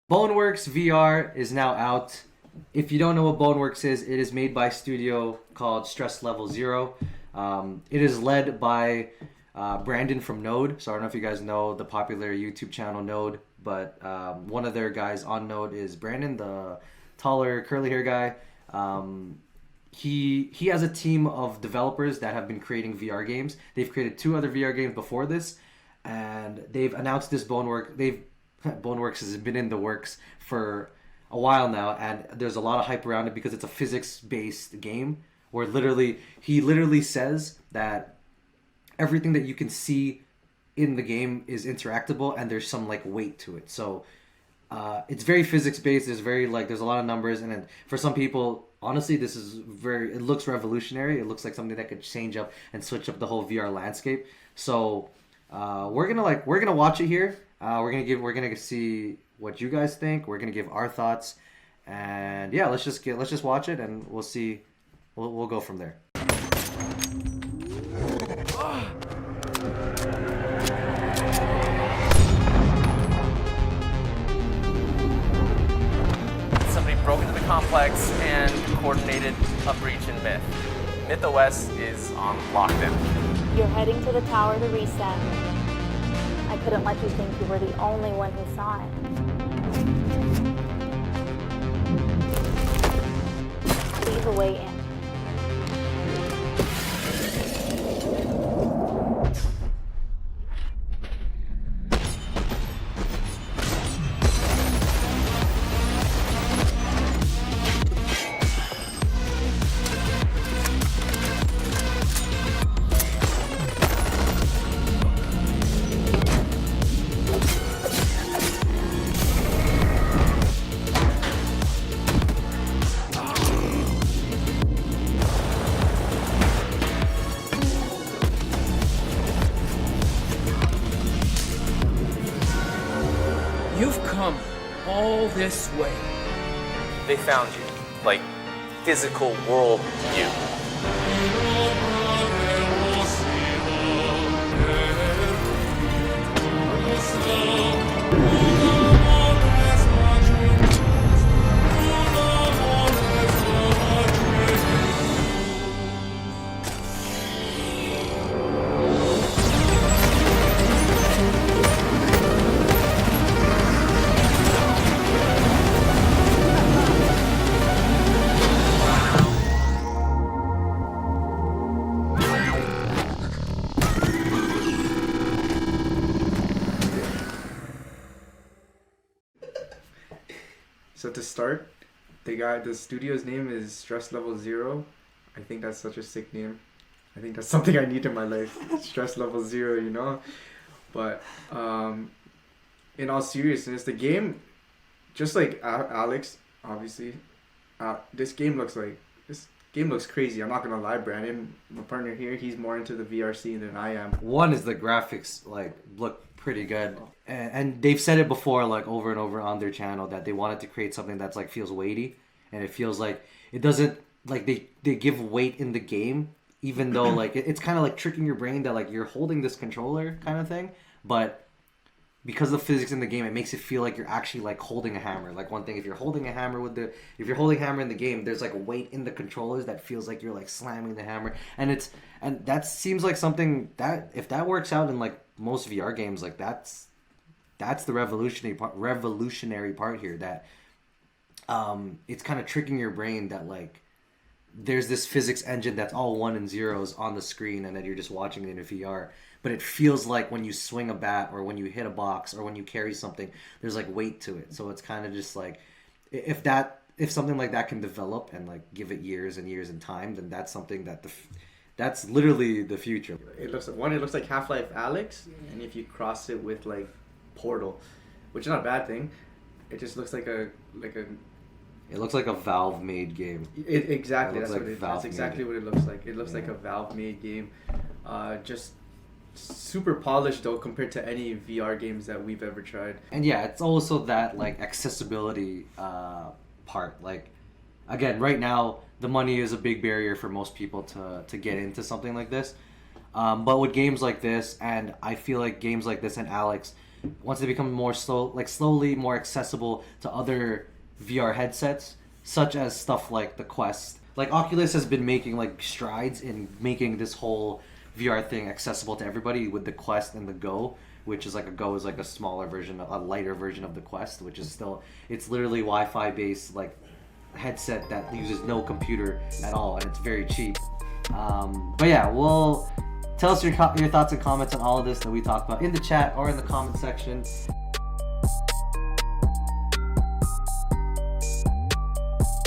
BONEWORKS VR is now out. If you don't know what BONEWORKS is, it is made by a studio called Stress Level Zero. It is led by Brandon from Node. So I don't know if you guys know the popular YouTube channel Node, but one of their guys on Node is Brandon, the taller curly hair guy. He has a team of developers that have been creating VR games. They've created two other VR games before this, and they've announced this BONEWORKS has been in the works for a while now, and there's a lot of hype around it because it's a physics-based game where he literally says that everything that you can see in the game is interactable and there's some like weight to it. So it's very physics-based. There's a lot of numbers, and then for some people, honestly, it looks revolutionary. It looks like something that could change up and switch up the whole VR landscape. So we're gonna watch it here. We're gonna see what you guys think. We're gonna give our thoughts, and yeah, let's just watch it, and we'll see. We'll go from there. Somebody broke into the complex and coordinated a breach in Myth. Myth OS is on lockdown. You're heading to the tower to reset. I couldn't let you think you were the only one who saw it. Leave a way in. You've come all this way. They found you, like physical world you. So to start, the studio's name is Stress Level Zero. I think that's such a sick name. I think that's something I need in my life. Stress Level Zero, you know? But in all seriousness, the game, just like Alex, obviously, this game looks crazy. I'm not gonna lie, Brandon, my partner here, he's more into the VR scene than I am. One is the graphics look pretty good, and they've said it before over and over on their channel that they wanted to create something that's feels weighty, and it feels like it doesn't they give weight in the game, even though it's kind of tricking your brain that you're holding this controller kind of thing, but because of the physics in the game, it makes it feel like you're actually holding a hammer. One thing, if you're holding a hammer in the game, there's a weight in the controllers that feels like you're slamming the hammer, and that seems like something that if that works out in most VR games, that's the revolutionary part here, that it's kind of tricking your brain that there's this physics engine that's all one and zeros on the screen, and that you're just watching it in a VR. But it feels like when you swing a bat, or when you hit a box, or when you carry something, there's weight to it. So it's kind of just if something like that can develop and give it years and years in time, then that's something that's literally the future. It looks like Half-Life Alex, and if you cross it with Portal, which is not a bad thing, it just looks like a. It looks like a Valve-made game. Exactly, that's exactly what it looks like. It looks like a Valve-made game, just super polished though compared to any VR games that we've ever tried. And yeah, it's also that accessibility part. Again, right now the money is a big barrier for most people to get into something like this. But with games like this, and I feel like games like this and Alex, once they become more slowly more accessible to other VR headsets, such as stuff like the Quest. Like Oculus has been making like strides in making this whole VR thing accessible to everybody with the Quest and the Go, which is like a Go is like a smaller version, a lighter version of the Quest, which is still, it's literally Wi-Fi based like headset that uses no computer at all, and it's very cheap. But yeah, tell us your thoughts and comments on all of this that we talked about in the chat or in the comment section.